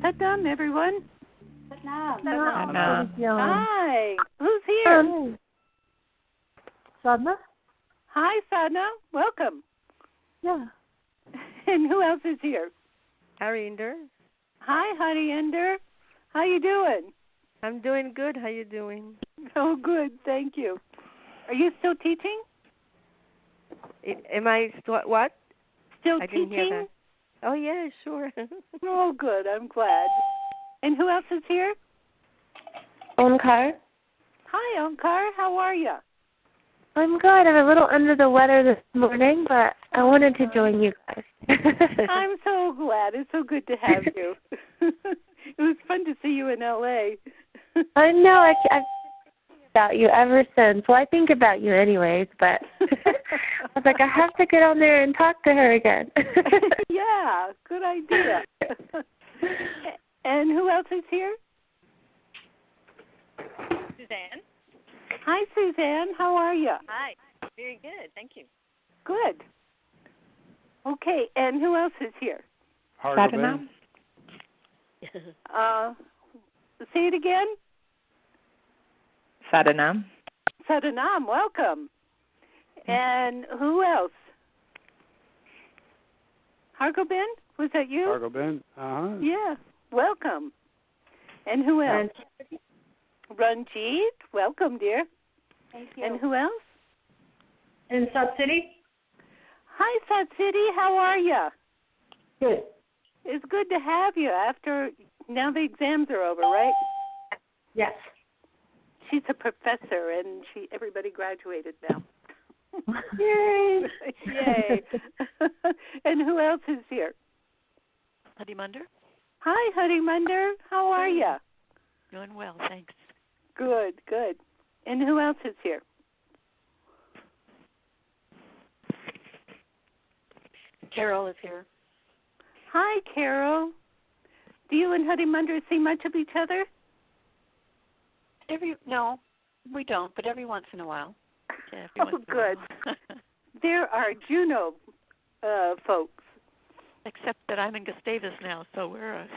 Satnam, everyone. Satnam. Hi. Who's here? Sadhna? Hi, Sadhna. Welcome. Yeah. And who else is here? Harinder. Hi, Harinder. How you doing? I'm doing good. How you doing? Oh, good. Thank you. Are you still teaching? Am I what? Still I teaching? didn't hear that. Oh, yeah, sure. Oh, good. I'm glad. And who else is here? Onkar? Hi, Onkar. How are you? I'm good. I'm a little under the weather this morning, but I wanted to join you guys. I'm so glad. It's so good to have you. It was fun to see you in L.A. I know. I've been thinking about you ever since. Well, I think about you anyways, but I was like, I have to get on there and talk to her again. Yeah, good idea. And who else is here? Suzanne. Hi, Suzanne. How are you? Hi. Very good. Thank you. Good. Okay, and who else is here? Satnam. Say it again. Satnam. Satnam, welcome. And who else? Hargoben? Was that you? Hargoben. Yeah, welcome. And who else? Ranjit, welcome, dear. Thank you. And who else? And Sat City? Hi, Sat City. How are you? Good. It's good to have you after, now the exams are over, right? Yes. She's a professor, and everybody graduated now. Yay! Yay. And who else is here? Hadimunder. Hi, Harimunder. How are you? Doing well, thanks. Good, good. And who else is here? Carol is here. Hi, Carol. Do you and Harimunder see much of each other? No, we don't, but every once in a while. Yeah, Oh, good. There are Juneau folks. Except that I'm in Gustavus now, so we're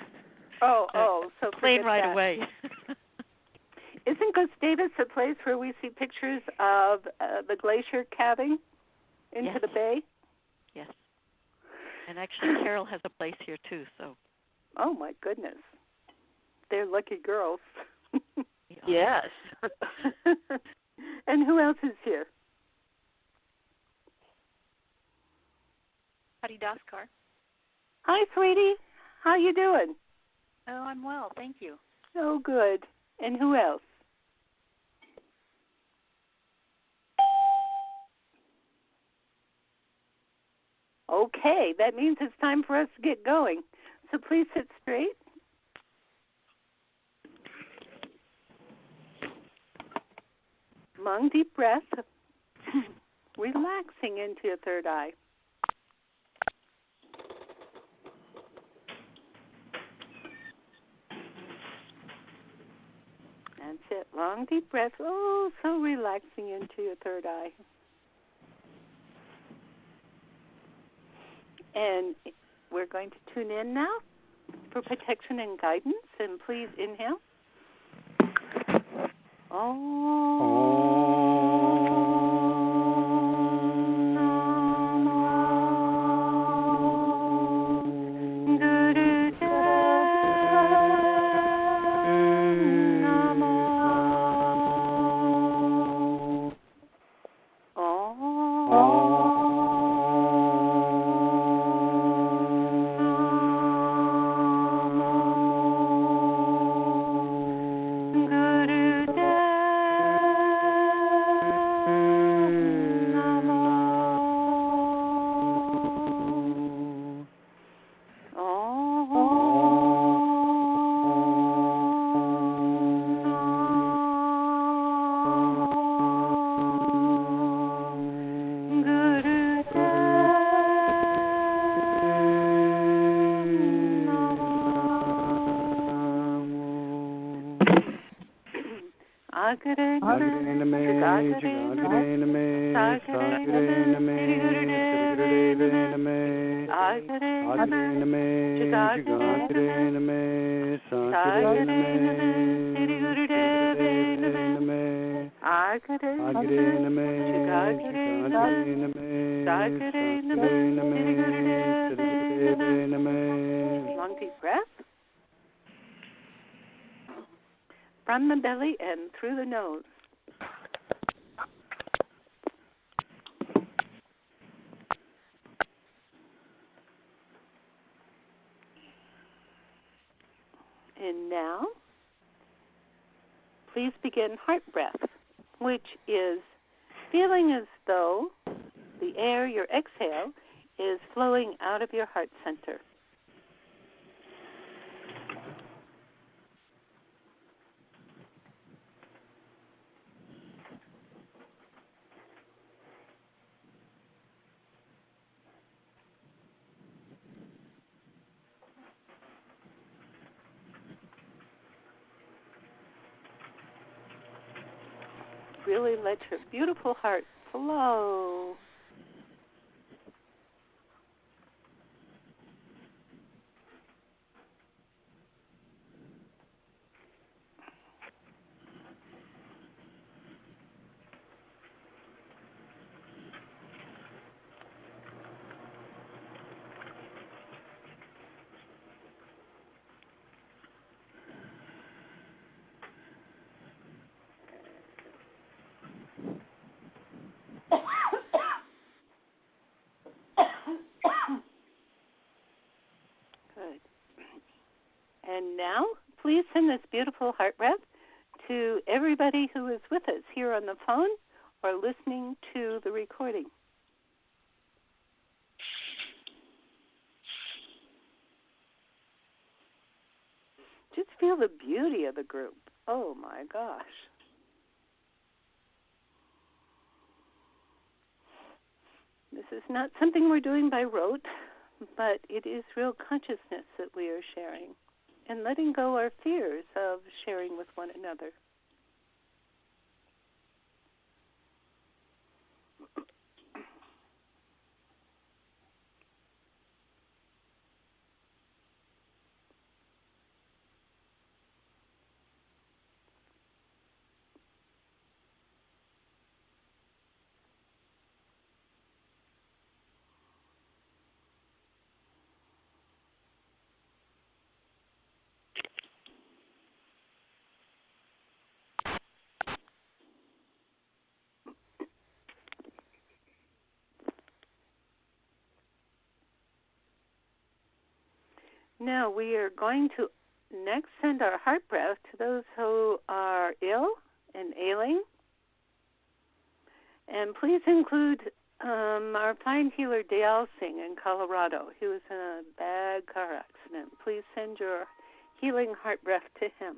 so plane right that. away. Isn't Gustavus a place where we see pictures of the glacier calving into Yes. the bay? Yes. And actually, Carol has a place here, too, so. Oh, my goodness. They're lucky girls. Yes. And who else is here? Hadi Daskar. Hi, sweetie. How you doing? Oh, I'm well, thank you. Oh, good. And who else? Okay, that means it's time for us to get going. So please sit straight. Long, deep breath, relaxing into your third eye. That's it. Long, deep breath. Oh, so relaxing into your third eye. And we're going to tune in now for protection and guidance. And please inhale. Sakare Name, Siri Gurudev Name, Agare Name, Chigagare Name, Sakare Name, Siri Gurudev Name. Long deep breath. From the belly and through the nose. And now, please begin heart breath, which is feeling as though the air, your exhale, is flowing out of your heart center. Really let your beautiful heart flow. Good. And now, please send this beautiful heart breath to everybody who is with us here on the phone or listening to the recording. Just feel the beauty of the group. Oh my gosh. This is not something we're doing by rote, but it is real consciousness that we are sharing and letting go our fears of sharing with one another. Now we are going to next send our heart breath to those who are ill and ailing. And please include our fine healer Dale Singh in Colorado. He was in a bad car accident. Please send your healing heart breath to him.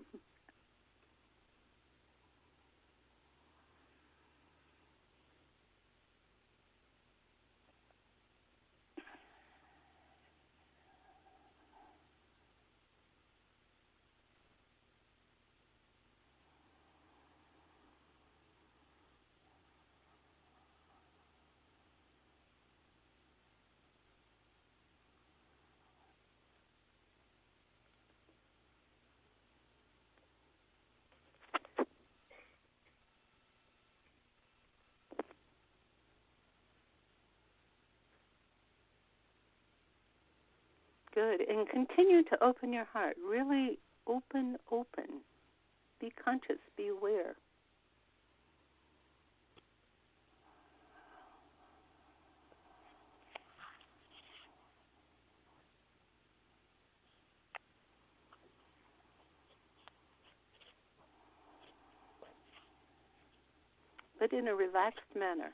Good. And continue to open your heart. Really open. Be conscious. Be aware. But in a relaxed manner.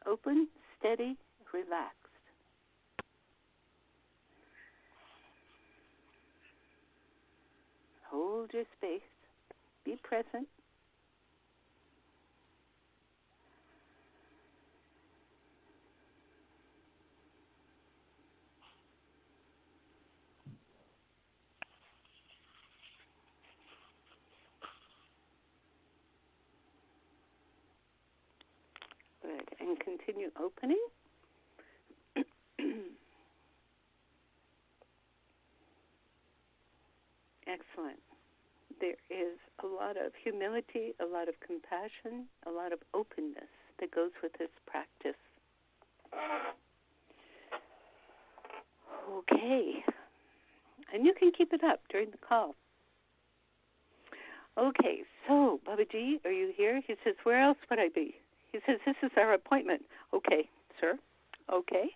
Open, steady, relaxed. Hold your space. Be present. Good. And continue opening. Excellent. There is a lot of humility, a lot of compassion, a lot of openness that goes with this practice. Okay. And you can keep it up during the call. Okay, so, Babaji, are you here? He says, where else would I be? He says, this is our appointment. Okay, sir. Okay.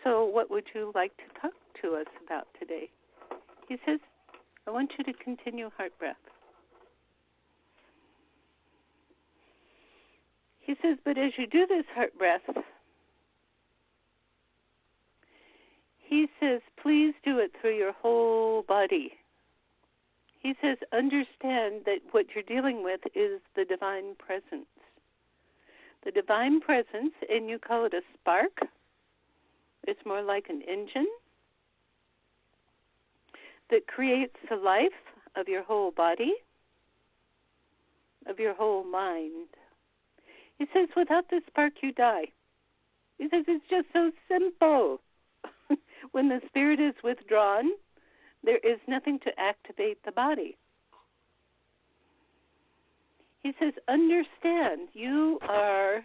So what would you like to talk to us about today? He says, I want you to continue heart breath. He says, but as you do this heart breath, he says, please do it through your whole body. He says, understand that what you're dealing with is the divine presence. The divine presence, and you call it a spark. It's more like an engine that creates the life of your whole body, of your whole mind. He says, without this spark, you die. He says, it's just so simple. When the spirit is withdrawn, there is nothing to activate the body. He says, understand, you are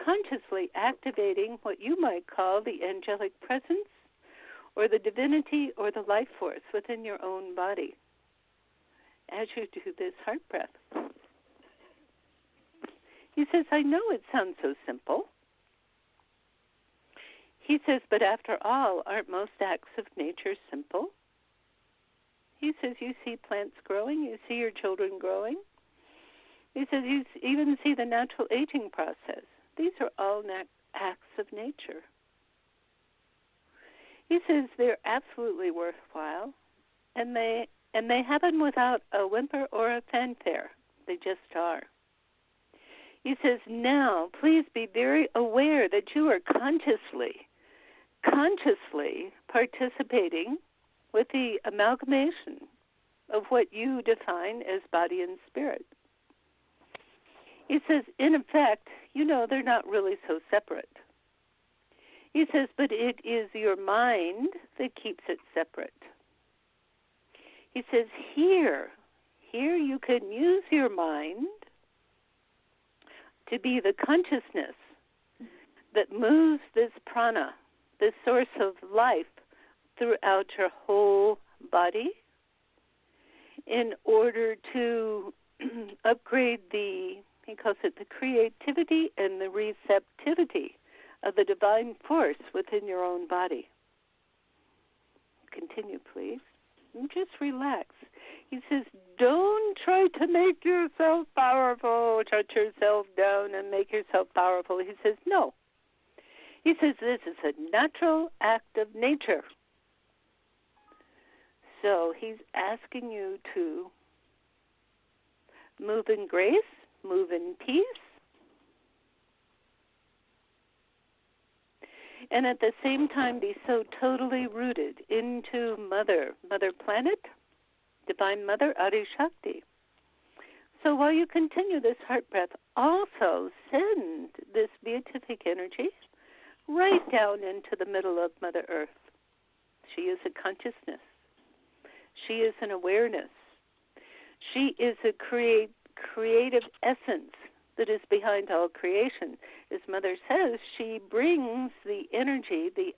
consciously activating what you might call the angelic presence or the divinity or the life force within your own body as you do this heart breath. He says, I know it sounds so simple. He says, but after all, aren't most acts of nature simple? He says, you see plants growing, you see your children growing. He says, you even see the natural aging process. These are all acts of nature. He says they're absolutely worthwhile, and they happen without a whimper or a fanfare. They just are. He says, now, please be very aware that you are consciously participating with the amalgamation of what you define as body and spirit. He says, in effect, you know they're not really so separate. He says, but it is your mind that keeps it separate. He says, here you can use your mind to be the consciousness that moves this prana, this source of life, throughout your whole body in order to upgrade he calls it the creativity and the receptivity of the divine force within your own body. Continue, please. And just relax. He says, don't try to make yourself powerful, shut yourself down and make yourself powerful. He says, no. He says, this is a natural act of nature. So he's asking you to move in grace, move in peace, and at the same time be so totally rooted into Mother Planet, Divine Mother, Adi Shakti. So while you continue this heart breath, also send this beatific energy right down into the middle of Mother Earth. She is a consciousness. She is an awareness. She is a creative essence that is behind all creation. As Mother says, she brings the energy, the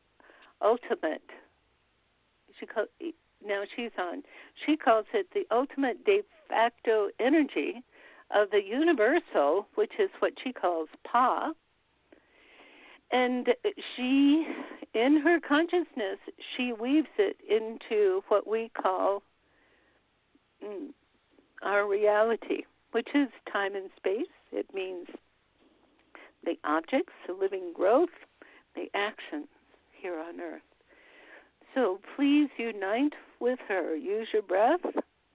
ultimate. Now she's on. She calls it the ultimate de facto energy of the universal, which is what she calls Pa. And she, in her consciousness, she weaves it into what we call our reality, which is time and space. It means the objects, the living growth, the actions here on earth. So please unite with her. Use your breath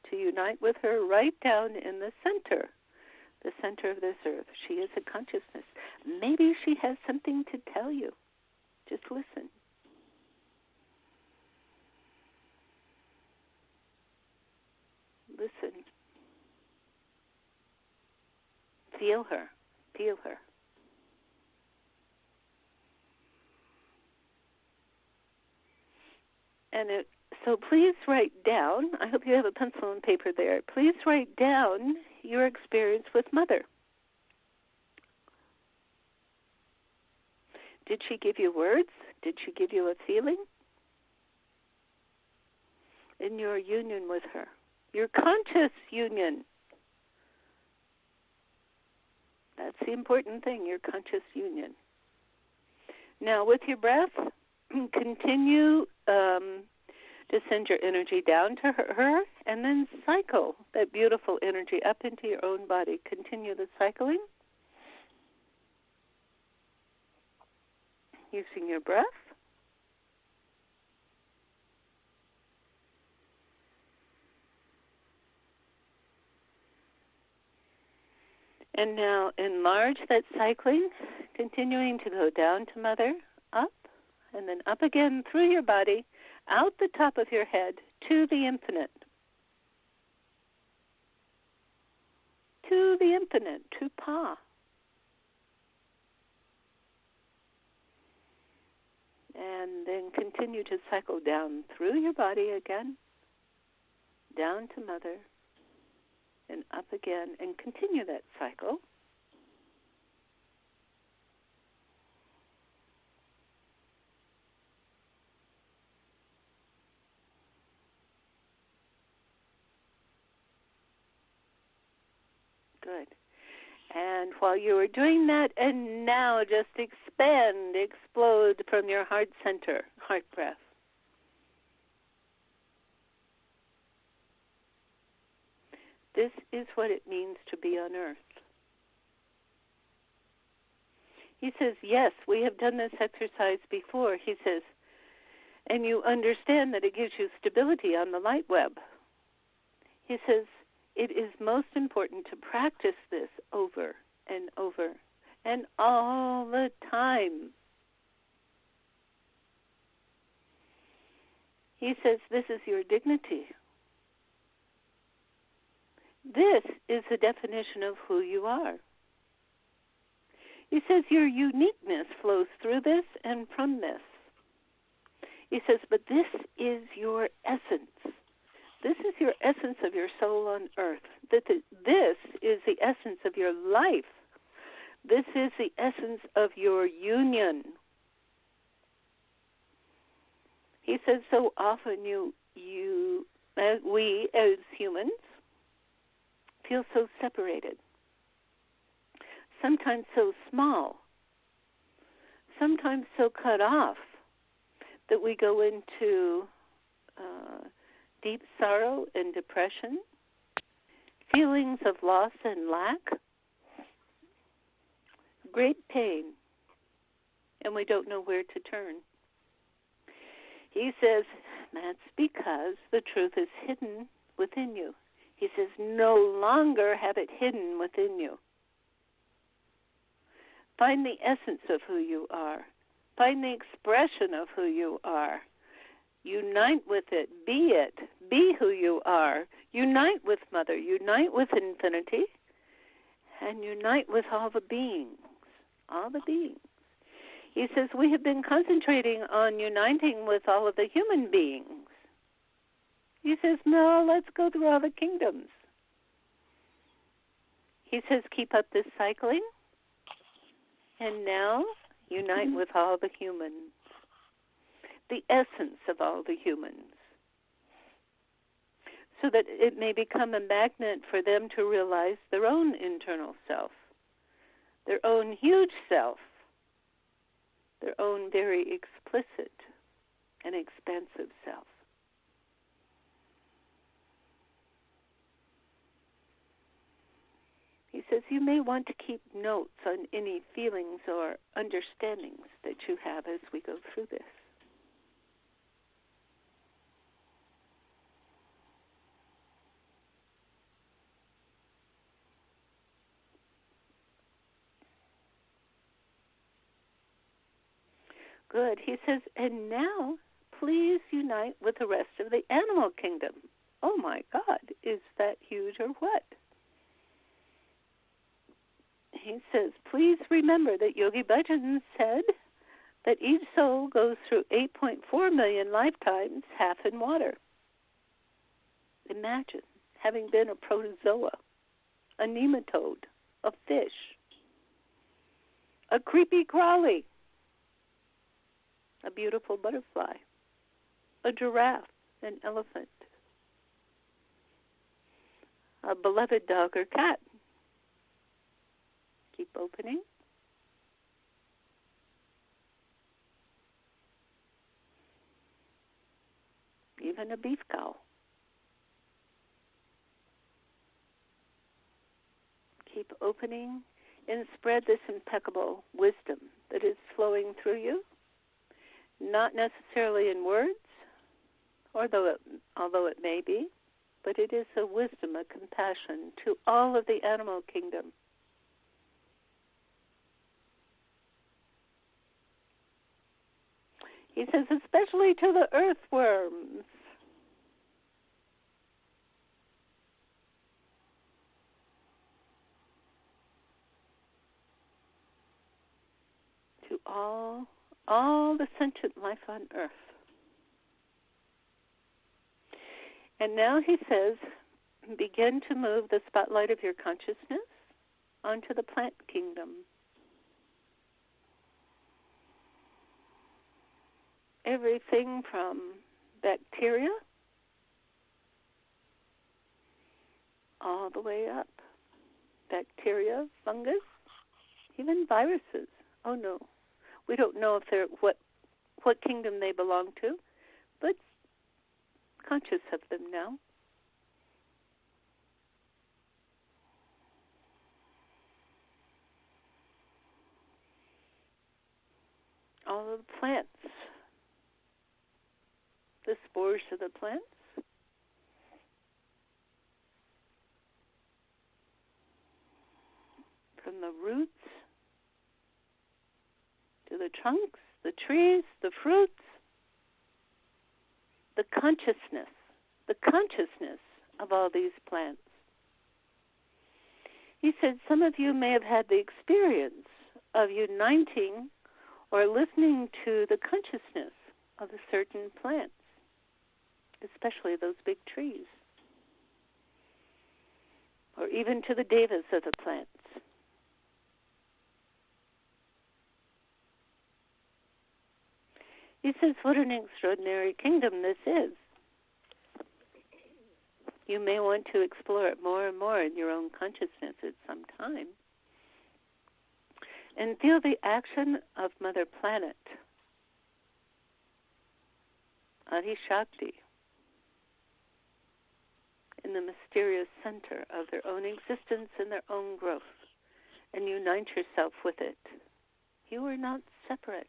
to unite with her right down in the center of this earth. She is a consciousness. Maybe she has something to tell you. Just listen. Listen. Feel her. Feel her. And So please write down, I hope you have a pencil and paper there, please write down your experience with Mother. Did she give you words? Did she give you a feeling? In your union with her, your conscious union. That's the important thing, your conscious union. Now, with your breath, continue to send your energy down to her and then cycle that beautiful energy up into your own body. Continue the cycling using your breath. And now enlarge that cycling, continuing to go down to Mother, up, and then up again through your body, out the top of your head to the infinite. To the infinite, to Pa. And then continue to cycle down through your body again, down to Mother, and up again, and continue that cycle. Good. And while you are doing that, and now just expand, explode from your heart center, heart breath. This is what it means to be on earth. He says, yes, we have done this exercise before. He says, and you understand that it gives you stability on the light web. He says, it is most important to practice this over and over and all the time. He says, this is your dignity. This is the definition of who you are. He says your uniqueness flows through this and from this. He says, but this is your essence. This is your essence of your soul on earth. This is the essence of your life. This is the essence of your union. He says so often we as humans feel so separated, sometimes so small, sometimes so cut off that we go into deep sorrow and depression, feelings of loss and lack, great pain, and we don't know where to turn. He says that's because the truth is hidden within you. He says no longer have it hidden within you. Find the essence of who you are. Find the expression of who you are. Unite with it. Be who you are. Unite with Mother. Unite with infinity. And unite with all the beings. All the beings. He says we have been concentrating on uniting with all of the human beings. He says, no, let's go through all the kingdoms. He says, keep up this cycling. And now unite with all the humans. The essence of all the humans. So that it may become a magnet for them to realize their own internal self. Their own huge self. Their own very explicit and expansive self. He says you may want to keep notes on any feelings or understandings that you have as we go through this. Good. He says, and now please unite with the rest of the animal kingdom. Oh my God, is that huge or what? He says, please remember that Yogi Bhajan said that each soul goes through 8.4 million lifetimes, half in water. Imagine having been a protozoa, a nematode, a fish, a creepy crawly, a beautiful butterfly, a giraffe, an elephant, a beloved dog or cat. Keep opening. Even a beef cow. Keep opening and spread this impeccable wisdom that is flowing through you, not necessarily in words, although it may be, but it is a wisdom, a compassion to all of the animal kingdom. He says, especially to the earthworms. To all the sentient life on earth. And now he says, begin to move the spotlight of your consciousness onto the plant kingdom. Everything from bacteria all the way up. Bacteria, fungus, even viruses. Oh no, we don't know if they're what kingdom they belong to, but conscious of them now. All of the plants, the spores of the plants, from the roots to the trunks, the trees, the fruits, the consciousness of all these plants. He said some of you may have had the experience of uniting or listening to the consciousness of a certain plants, especially those big trees, or even to the devas of the plants. He says, what an extraordinary kingdom this is. You may want to explore it more and more in your own consciousness at some time. And feel the action of Mother Planet, Adi Shakti, in the mysterious center of their own existence and their own growth, and unite yourself with it. You are not separate.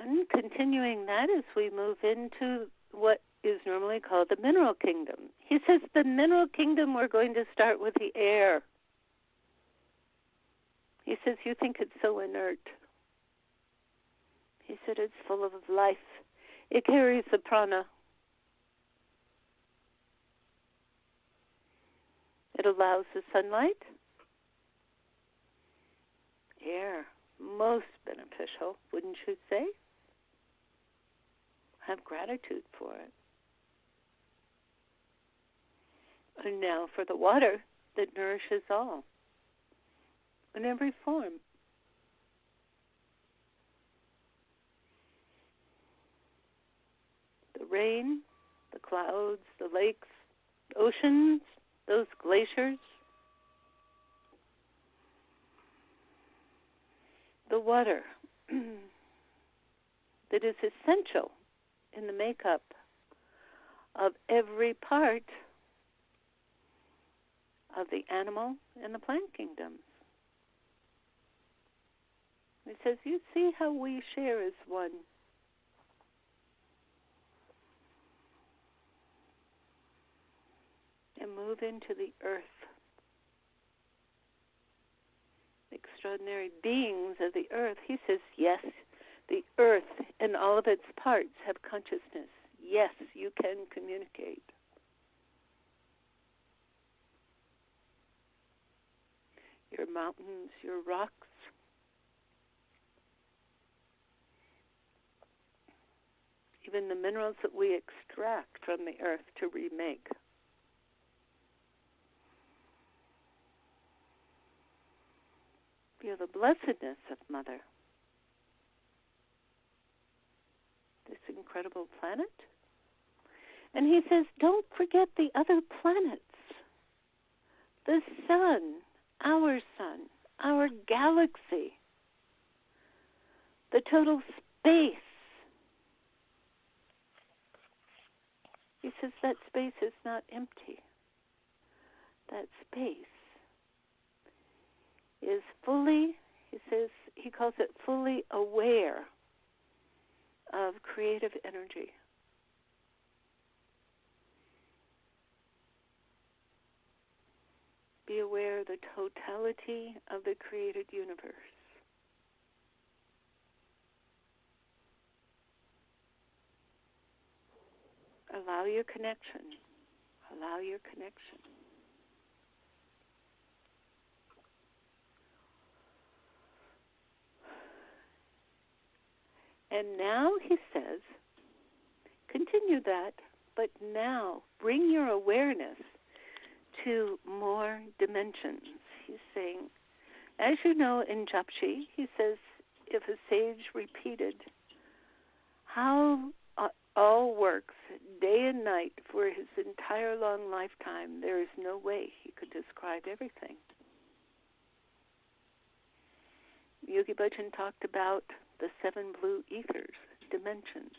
And continuing that as we move into what is normally called the mineral kingdom. He says the mineral kingdom, we're going to start with the air. He says, you think it's so inert. He said it's full of life. It carries the prana. It allows the sunlight. Air, most beneficial, wouldn't you say? Have gratitude for it. And now for the water that nourishes all, in every form. The rain, the clouds, the lakes, the oceans, those glaciers. The water that is essential in the makeup of every part of the animal and the plant kingdoms. It says, you see how we share as one. And move into the earth. Extraordinary beings of the earth. He says, yes, The earth and all of its parts have consciousness. Yes, you can communicate. Your mountains, your rocks, even the minerals that we extract from the earth to remake. Feel the blessedness of Mother. This incredible planet. And he says, don't forget the other planets. The sun, our galaxy, the total space. He says that space is not empty. That space is fully, he calls it fully aware of creative energy. Be aware of the totality of the created universe. Allow your connection. Allow your connection. And now he says, continue that, but now bring your awareness to more dimensions. He's saying, as you know in Japji, he says, if a sage repeated how all works day and night for his entire long lifetime, there is no way he could describe everything. Yogi Bhajan talked about the 7 blue ethers, dimensions.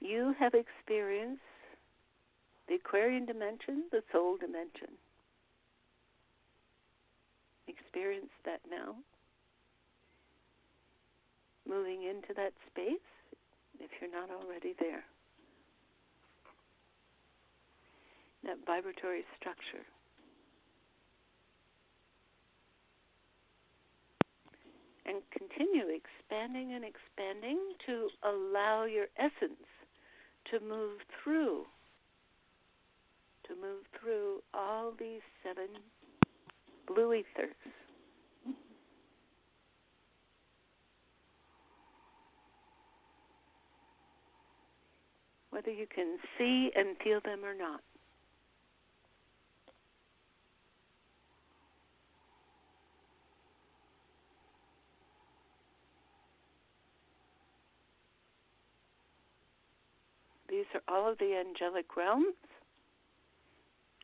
You have experienced the Aquarian dimension, the soul dimension. Experience that now. Moving into that space, if you're not already there. That vibratory structure. And continue expanding and expanding to allow your essence to move through all these 7 blue ethers. Whether you can see and feel them or not. These are all of the angelic realms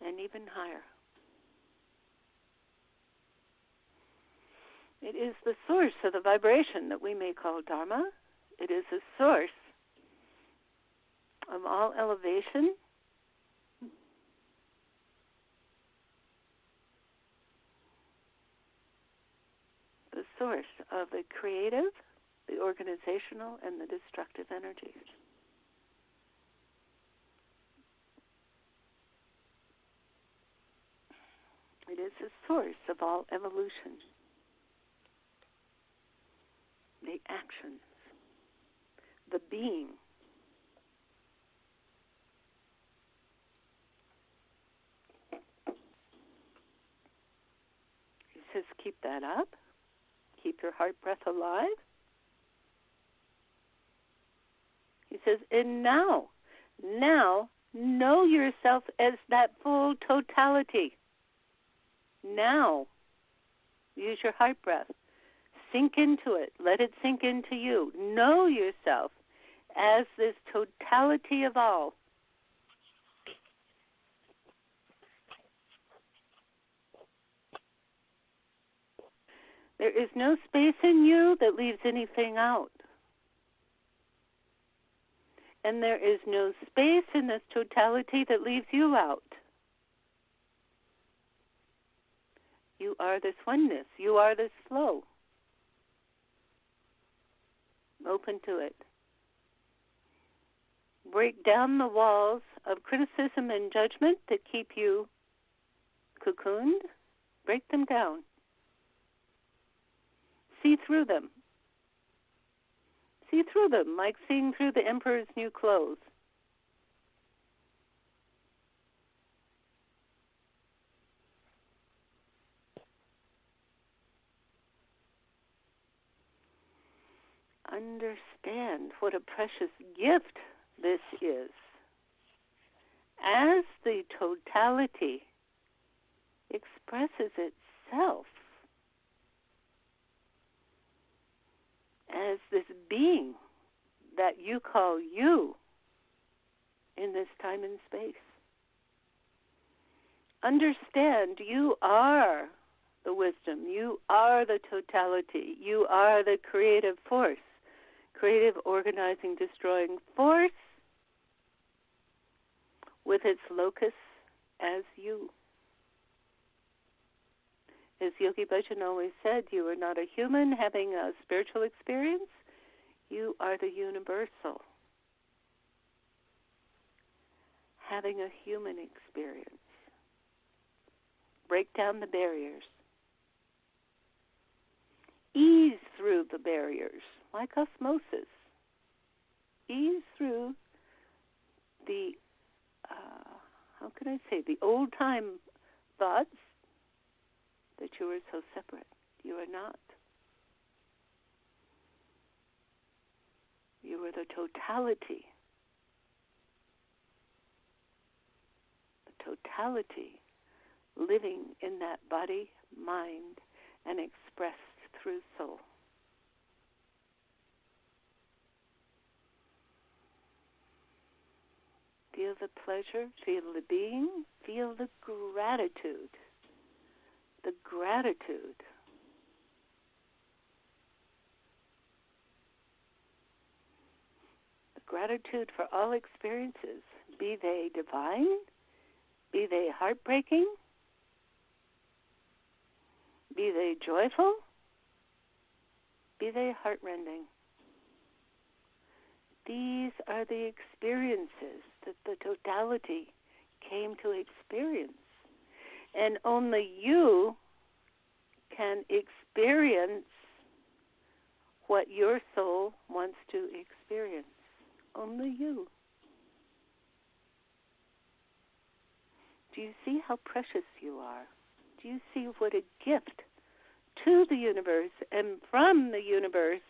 and even higher. It is the source of the vibration that we may call Dharma. It is the source of all elevation. The source of the creative, the organizational, and the destructive energies. It is the source of all evolution. The actions, the being. He says, keep that up. Keep your heart breath alive. He says, and now know yourself as that full totality. Now, use your heart breath. Sink into it. Let it sink into you. Know yourself as this totality of all. There is no space in you that leaves anything out. And there is no space in this totality that leaves you out. You are this oneness. You are this flow. Open to it. Break down the walls of criticism and judgment that keep you cocooned. Break them down. see through them. See through them, like seeing through the emperor's new clothes. Understand what a precious gift this is. As the totality expresses itself as this being that you call you in this time and space. Understand you are the wisdom, you are the totality, you are the creative force, creative, organizing, destroying force with its locus as you. As Yogi Bhajan always said, you are not a human having a spiritual experience. You are the universal having a human experience. Break down the barriers. Ease through the barriers, like osmosis. Ease through the, the old-time thoughts that you are so separate. You are not. You are the totality. The totality living in that body, mind, and expressed through soul. Feel the pleasure, feel the being, feel the gratitude. The gratitude. The gratitude for all experiences, be they divine, be they heartbreaking, be they joyful, be they heartrending. These are the experiences that the totality came to experience. And only you can experience what your soul wants to experience. Only you. Do you see how precious you are? Do you see what a gift to the universe, and from the universe,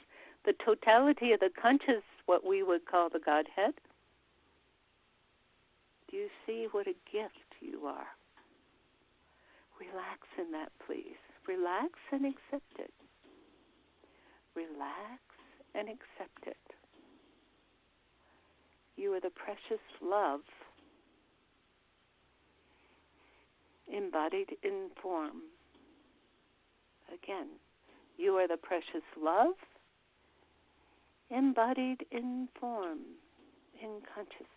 the totality of the conscious, what we would call the Godhead? Do you see what a gift you are? Relax in that, please. Relax and accept it. Relax and accept it. You are the precious love embodied in form. Again, you are the precious love embodied in form, in consciousness.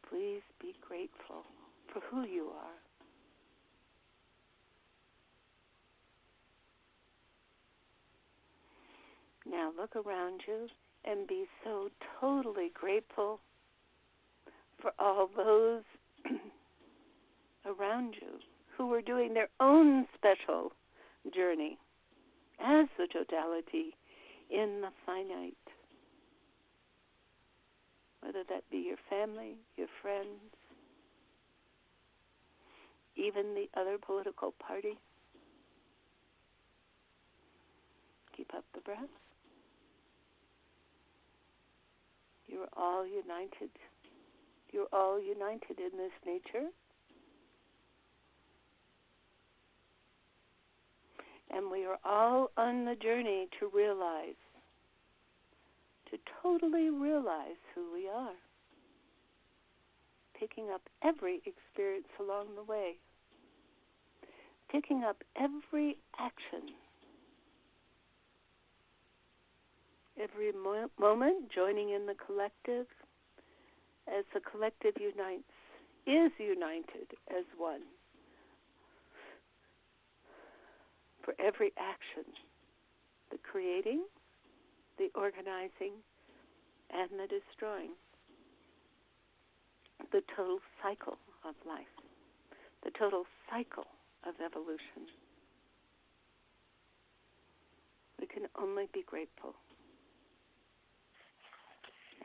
Please be grateful for who you are. Now look around you and be so totally grateful for all those around you who are doing their own special journey as the totality in the finite. Whether that be your family, your friends, even the other political party. Keep up the breath. You're all united. You're all united in this nature. And we are all on the journey to realize, to totally realize who we are. Picking up every experience along the way. Picking up every action. Every moment joining in the collective as the collective unites, is united as one. For every action, the creating, the organizing, and the destroying. The total cycle of life, the total cycle of evolution. only be grateful.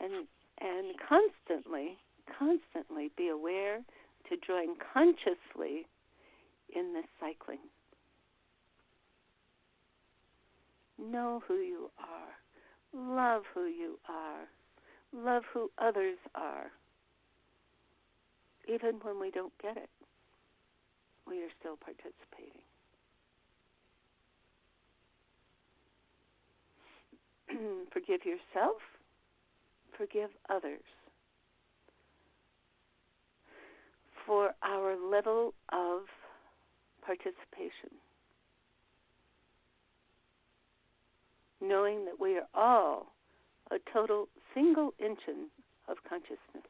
And constantly be aware to join consciously in this cycling. Know who you are. Love who you are. Love who others are. Even when we don't get it, we are still participating. Forgive yourself. Forgive others for our level of participation. Knowing that we are all a total single engine of consciousness.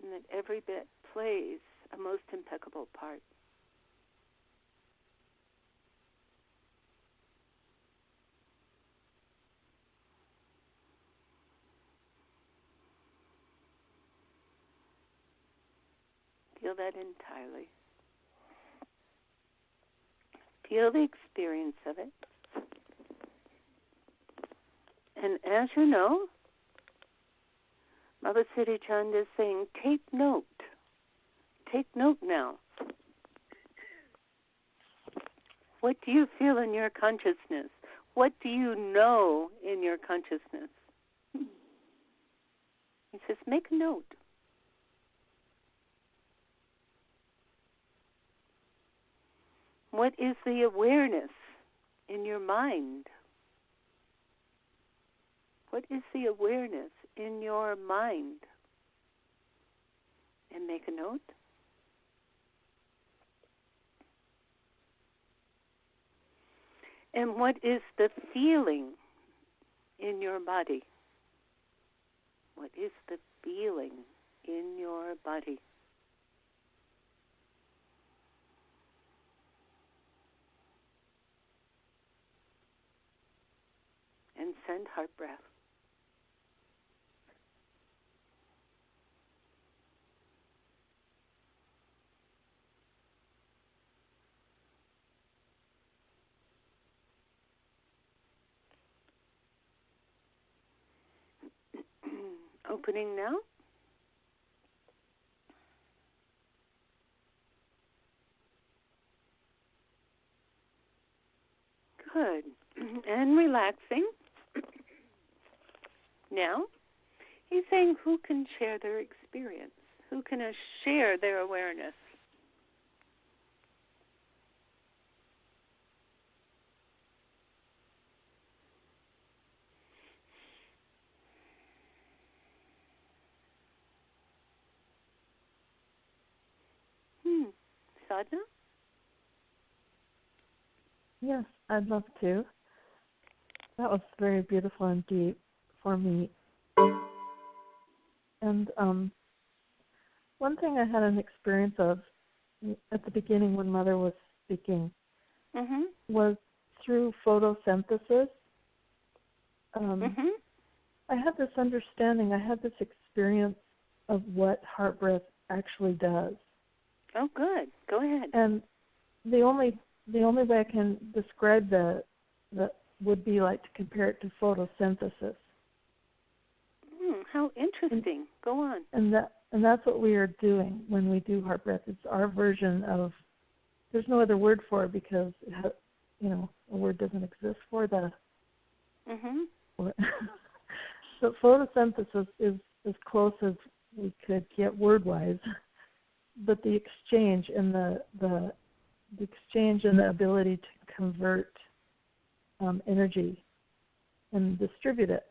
And that every bit plays a most impeccable part. Feel that entirely. Feel the experience of it. And as you know, Baba Siri Chand is saying, take note. Take note now. What do you feel in your consciousness? What do you know in your consciousness? He says, make a note. What is the awareness in your mind? What is the awareness in your mind? And make a note. And what is the feeling in your body? What is the feeling in your body? And send heart breath. Opening now. Good. And relaxing. Now, he's saying who can share their experience? Who can share their awareness? Sadhna? Yes, I'd love to. That was very beautiful and deep for me. And one thing I had an experience of at the beginning when Mother was speaking was through photosynthesis. I had this understanding, I had this experience of what heart breath actually does. Oh, good. Go ahead. And the only way I can describe that would be like to compare it to photosynthesis. How interesting. Go on. And that's what we are doing when we do heart breath. It's our version of. There's no other word for it because a word doesn't exist for the. So photosynthesis is as close as we could get word-wise, but the exchange and the exchange and the ability to convert energy and distribute it.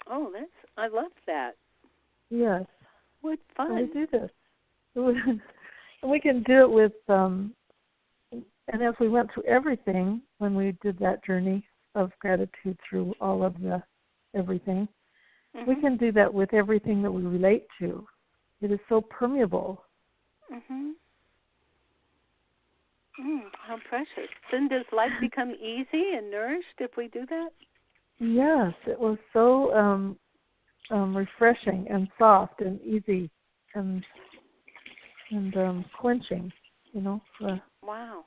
Oh, I love that. Yes. What fun. So we do this. And we can do it with, and as we went through everything, when we did that journey of gratitude through all of the everything, we can do that with everything that we relate to. It is so permeable. How precious. Then does life become easy and nourished if we do that? Yes, it was so refreshing and soft and easy and quenching, Wow.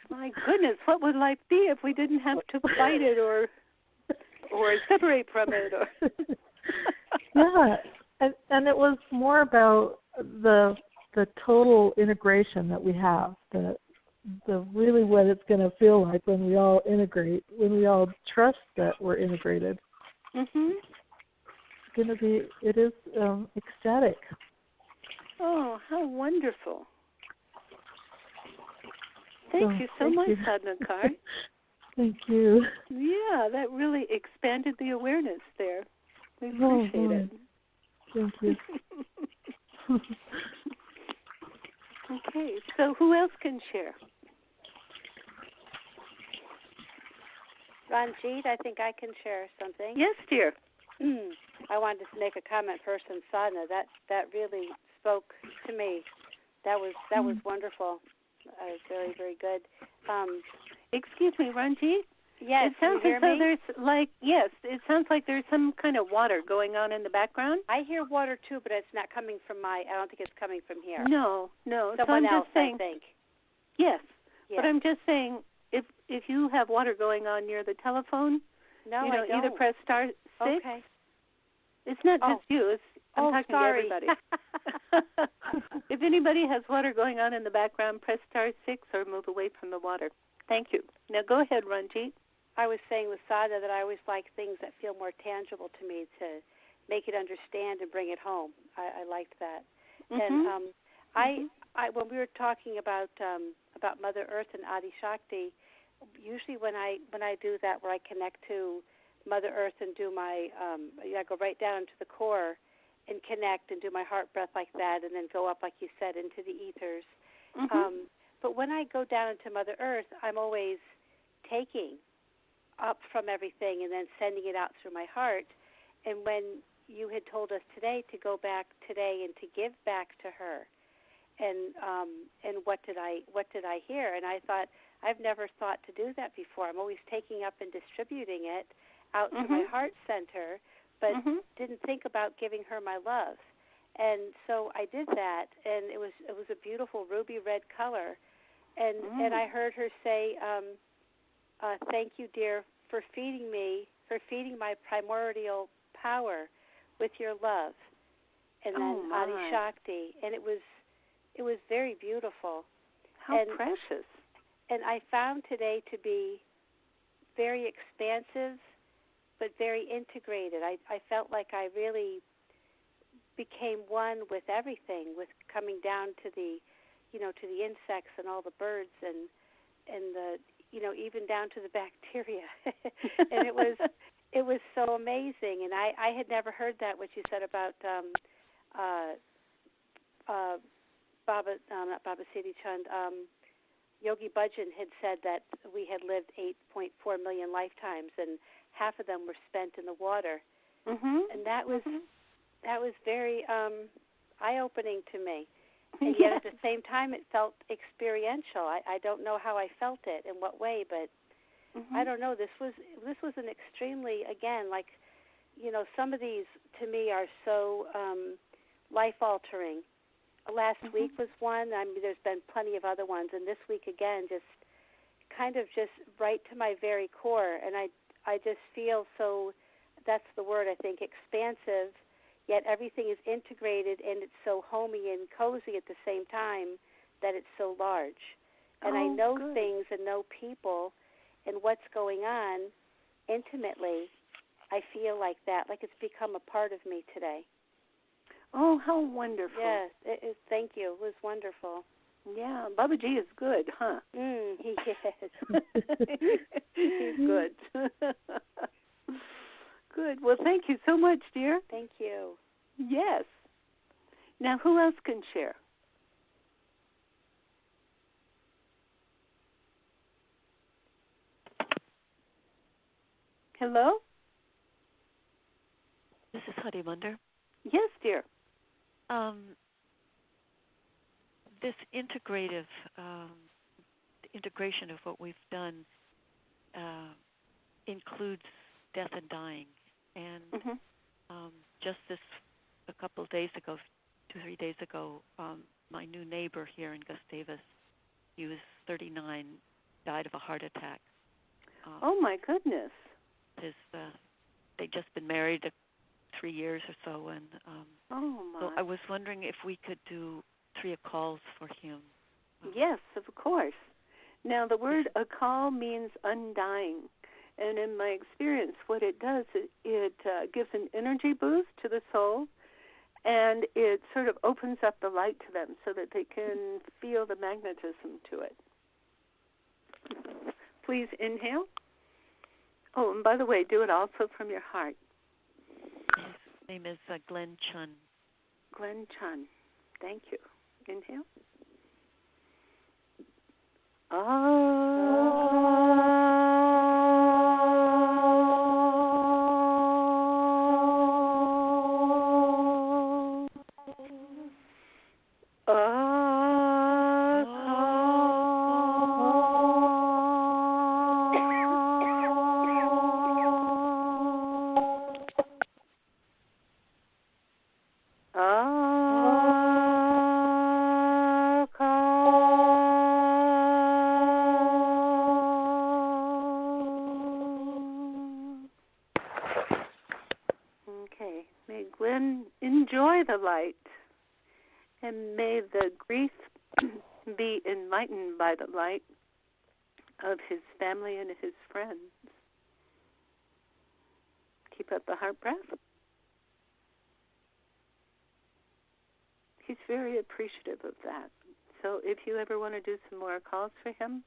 My goodness, what would life be if we didn't have to fight it or separate from it? Or Yeah, and it was more about the total integration that we have, the really what it's going to feel like when we all integrate, when we all trust that we're integrated. Mhm. It's going to be, it is ecstatic. Oh, how wonderful. Thank you so much, Sadhana Kaur. Thank you. Yeah, that really expanded the awareness there. We appreciate it. Thank you. Okay, so who else can share? Ranjit, I think I can share something. Yes, dear. I wanted to make a comment first on sadhana. That really spoke to me. That was wonderful. Very, very good. Excuse me, Ranjit? Yes, it sounds you hear as though me? there's it sounds like there's some kind of water going on in the background. I hear water too, but it's not coming from I don't think it's coming from here. No. Someone so I'm else, just saying, I think. Yes, but I'm just saying if you have water going on near the telephone, no, I don't. Either press *6. Okay. It's not just you. I'm talking sorry. to everybody. If anybody has water going on in the background, press *6 or move away from the water. Thank you. Now go ahead, Ranjit. I was saying with sadhana that I always like things that feel more tangible to me to make it understand and bring it home. I liked that. Mm-hmm. And I when we were talking about Mother Earth and Adi Shakti, usually when I do that, where I connect to Mother Earth and do my I go right down into the core and connect and do my heart breath like that, and then go up, like you said, into the ethers. Mm-hmm. But when I go down into Mother Earth, I'm always taking up from everything and then sending it out through my heart. And when you had told us today to go back today and to give back to her, and what did I hear? And I thought, I've never thought to do that before. I'm always taking up and distributing it out to my heart center, but didn't think about giving her my love. And so I did that, and it was a beautiful ruby red color. And I heard her say, thank you, dear, for feeding my primordial power with your love. And then Adi Shakti. And it was very beautiful. How precious. And I found today to be very expansive, but very integrated. I felt like I really became one with everything, with coming down to the insects and all the birds and the even down to the bacteria. And it was so amazing. And I had never heard that, what you said about not Baba Siri Chand. Yogi Bhajan had said that we had lived 8.4 million lifetimes, and half of them were spent in the water. And that was very eye-opening to me. And yet at the same time, it felt experiential. I don't know how I felt it, in what way, but I don't know. This was an extremely, again, like, some of these to me are so life-altering. Last week was one. I mean, there's been plenty of other ones, and this week again, just kind of just right to my very core. And I just feel so. That's the word, I think, expansive. Yet everything is integrated, and it's so homey and cozy at the same time that it's so large. And I know things and know people and what's going on intimately. I feel like that, like it's become a part of me today. Oh, how wonderful. Yes, it is. Thank you. It was wonderful. Yeah, Babaji is good, huh? He is. He's good. Good. Well, thank you so much, dear. Thank you. Yes. Now, who else can share? Hello? This is Hadi Munder. Yes, dear. This integration of what we've done includes death and dying. And just a couple of days ago, 2-3 days ago, my new neighbor here in Gustavus He was 39, died of a heart attack. Oh my goodness! They'd just been married 3 years or so, and so I was wondering if we could do 3 calls for him. Yes, of course. Now, the word akal means undying. And in my experience, what it does, it gives an energy boost to the soul, and it sort of opens up the light to them so that they can feel the magnetism to it. Please inhale. Oh, and by the way, do it also from your heart. His name is Glenn Chun. Glenn Chun. Thank you. Inhale. Okay, may Glenn enjoy the light, and may the grief be enlightened by the light of his family and his friends. Keep up the heart breath. He's very appreciative of that. So if you ever want to do some more calls for him,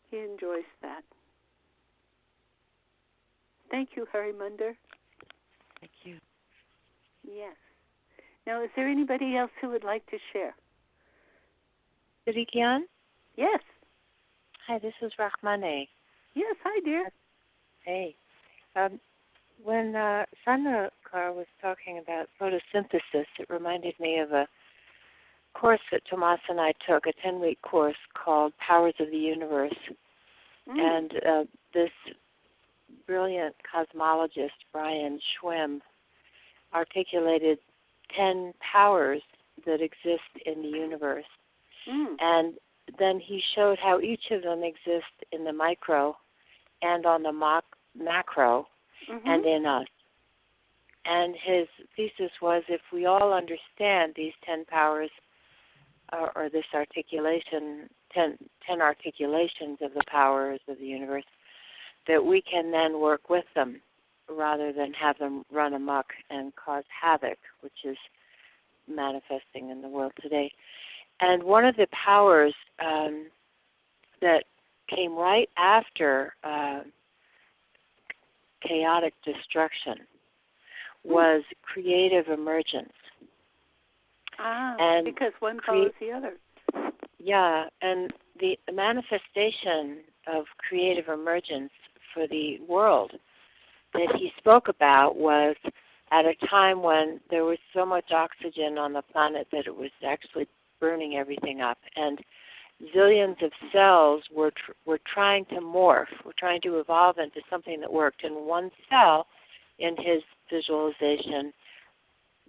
he enjoys that. Thank you, Hari Munder. Thank you. Yes. Now, is there anybody else who would like to share? Siri Gian? Yes. Hi, this is Rahmane. Yes, hi, dear. Hey. When Sandra Kaur was talking about photosynthesis, it reminded me of a course that Tomas and I took, a 10-week course called Powers of the Universe. And this brilliant cosmologist, Brian Schwem, articulated 10 powers that exist in the universe. And then he showed how each of them exist in the micro and on the macro and in us. And his thesis was, if we all understand these 10 powers, or this articulation, 10 articulations of the powers of the universe, that we can then work with them rather than have them run amok and cause havoc, which is manifesting in the world today. And one of the powers that came right after chaotic destruction was creative emergence. And because one follows the other. Yeah, and the manifestation of creative emergence for the world that he spoke about was at a time when there was so much oxygen on the planet that it was actually burning everything up. And zillions of cells were trying to morph, were trying to evolve into something that worked. And one cell in his visualization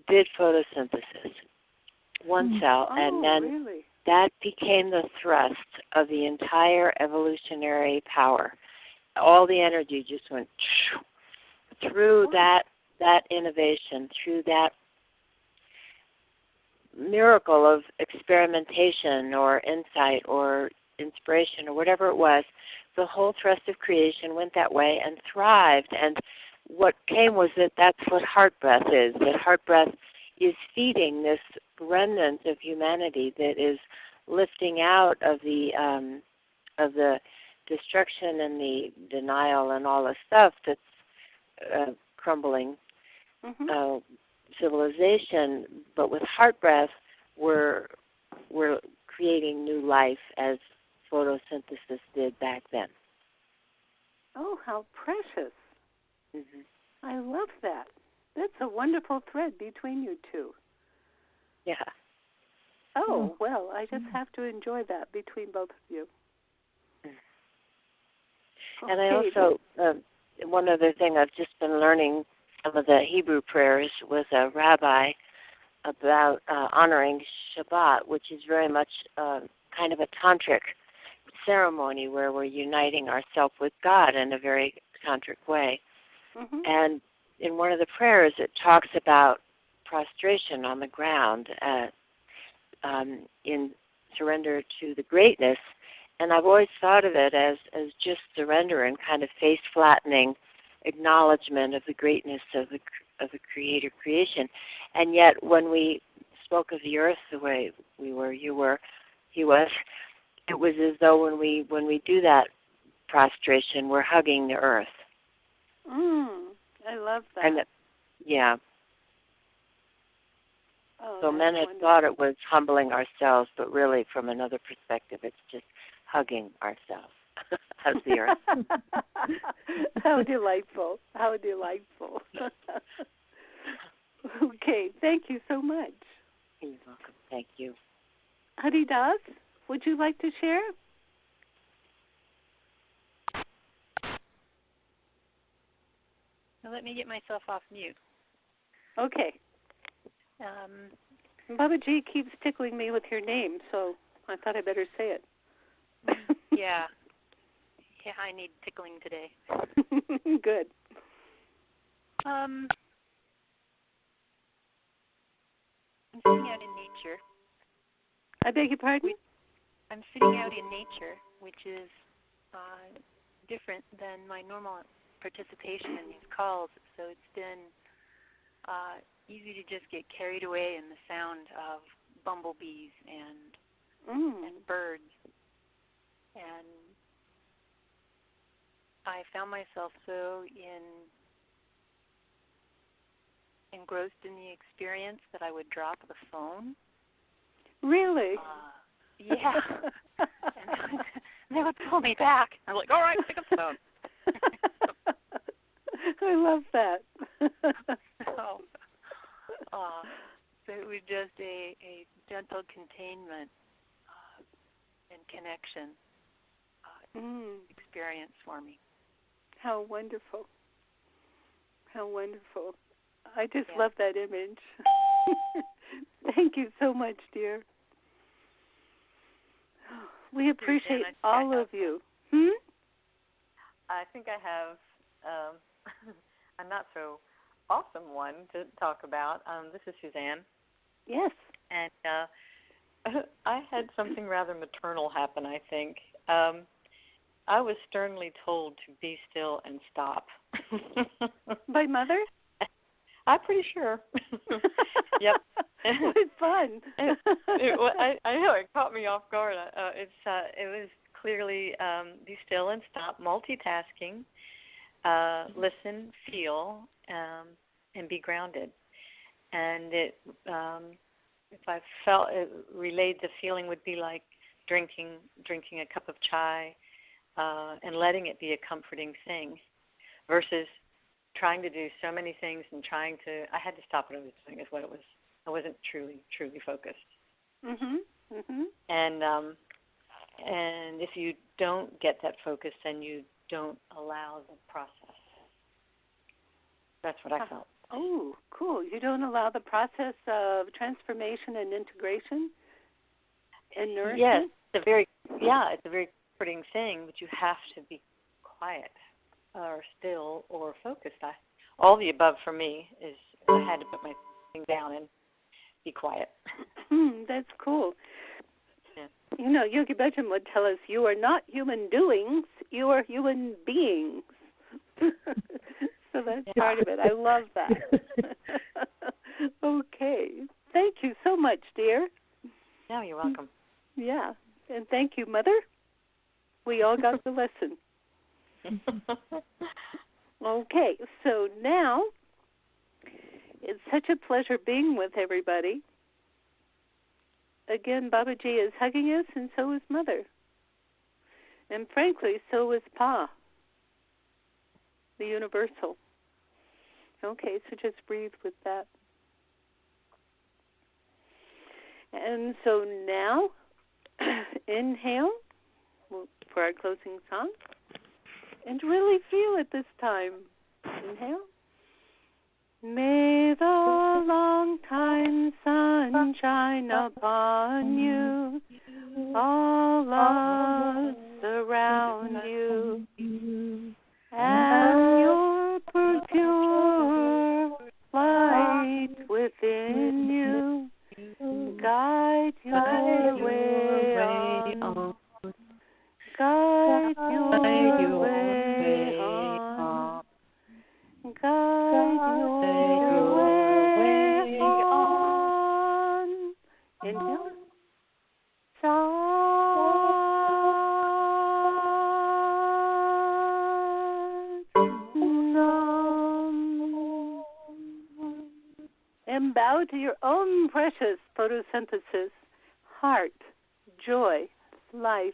did photosynthesis. One cell. And then that became the thrust of the entire evolutionary power. All the energy just went through that innovation, through that miracle of experimentation or insight or inspiration or whatever it was. The whole thrust of creation went that way and thrived. And what came was that's what heart breath is. That heart breath is feeding this remnant of humanity that is lifting out of the destruction and the denial and all the stuff that's crumbling civilization. But with heart breath, we're creating new life as photosynthesis did back then. Oh, how precious. I love that. That's a wonderful thread between you two. Yeah. Oh, well, I just have to enjoy that between both of you. And I also, one other thing, I've just been learning some of the Hebrew prayers with a rabbi about honoring Shabbat, which is very much kind of a tantric ceremony where we're uniting ourselves with God in a very tantric way. Mm-hmm. And in one of the prayers, it talks about prostration on the ground in surrender to the greatness. And I've always thought of it as just surrender and kind of face-flattening acknowledgement of the greatness of the Creator creation. And yet when we spoke of the earth the way we were, you were, he was, it was as though when we do that prostration, we're hugging the earth. I love that. And yeah. Oh, so men had thought it was humbling ourselves, but really from another perspective, it's just hugging ourselves as the earth. How delightful. How delightful. Okay, thank you so much. You're welcome. Thank you. Hari Das, would you like to share? Now let me get myself off mute. Okay. Baba G keeps tickling me with your name, so I thought I better say it. Yeah, I need tickling today. Good. I'm sitting out in nature. I beg your pardon? I'm sitting out in nature, which is different than my normal participation in these calls. So it's been easy to just get carried away in the sound of bumblebees and birds. And I found myself so engrossed in the experience that I would drop the phone. Really? Yeah. And they would pull me back. I'm like, all right, pick up the phone. I love that. So it was just a gentle containment and connection experience for me. How wonderful. How wonderful. I just love that image. Thank you so much, dear. We appreciate all of you. I think I have a not so awesome one to talk about. This is Suzanne. Yes. And I had something rather maternal happen, I think. I was sternly told to be still and stop. By Mother? I'm pretty sure. Yep. It's fun. I know, it caught me off guard. It was clearly be still and stop, multitasking, listen, feel, and be grounded. And it, if I felt it relayed, the feeling would be like drinking a cup of chai and letting it be a comforting thing, versus trying to do so many things and I had to stop what I was doing is what it was. I wasn't truly focused. And if you don't get that focus, then you don't allow the process. That's what I felt. Oh, cool. You don't allow the process of transformation and integration and nourishment? Yes, it's a very comforting thing, but you have to be quiet or still or focused. All the above for me is I had to put my thing down and be quiet. That's cool. Yeah. You know, Yogi Bhajan would tell us, you are not human doings, you are human beings. So that's part of it. I love that. Okay. Thank you so much, dear. No, you're welcome. Yeah. And thank you, Mother. We all got the lesson. Okay. So now, it's such a pleasure being with everybody. Again, Baba Ji is hugging us, and so is Mother. And frankly, so is Pa, the universal. Okay, so just breathe with that. And so now, inhale for our closing song. And really feel it this time. Inhale. May the long time sun shine upon you, all love surround you, and your pure light within you guide your way on. Guide your way on. Guide your way on. Inhale. And bow to your own precious photosynthesis, heart, joy, life.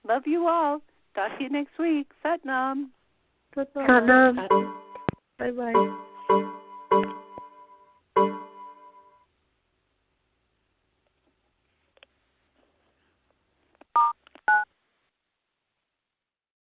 Love you all. Talk to you next week. Sat Nam. Sat Nam. Bye-bye.